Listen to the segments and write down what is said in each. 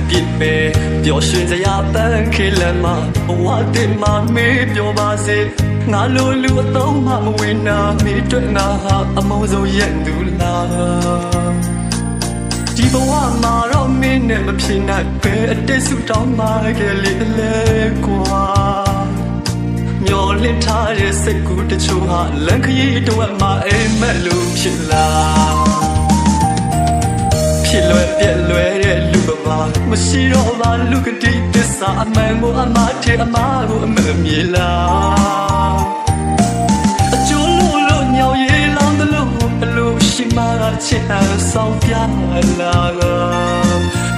ပြစ်ပဲပျော်ရွှင်စရာပန်းခေလမ်းမှာဘဝတင်မှာမေးပြောပါစေငါလိုလူအသုံးမှမဝင်နာမိတွေ့ငါဟာအမုန်းဆုံးရဲ့သူလားဒီဘဝမှာတော့မင်းနဲ့မဖြစ်နိုင်ပဲအတိတ်ဆုတောင်းမှခဲ့လေလေကွာမျောလင့်ထားတဲ့စိတ်ကူးတချို့ဟာလမ်းခရီးတော့မှအိမ်မက်လို့ဖြစ်လာဖြစ်လွယ်ပြက်လွယ်တဲ့လူပမာမရှိတော့ပါလူကတိသစ္စာအမှန်ကိုအမှားထဲအမှားကိုအမှန်မြေလားအကျိုးလို့ညောင်ရည်လောင်းတယ်လို့အလိုရှိမှချစ်အောင်ဆောင်ပြလာ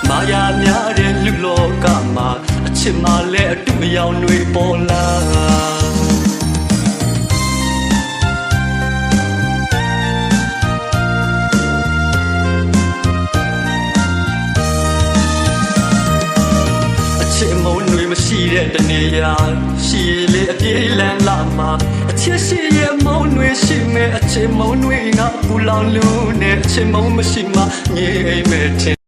မာယာများတဲ့လူလောကမှာအချစ်မှလည်းအတူအယောင်တွေပေါ်လာမရှိတဲ့တနေရာရှိလေအပြေးလန်းလာမှာအချစ်ရှိရဲ့မုံတွေရှိမဲ့အချစ်မုံတွေငါပူလောင်လို့နဲ့အချစ်မုံမရှိမှငြိမ်မဲ့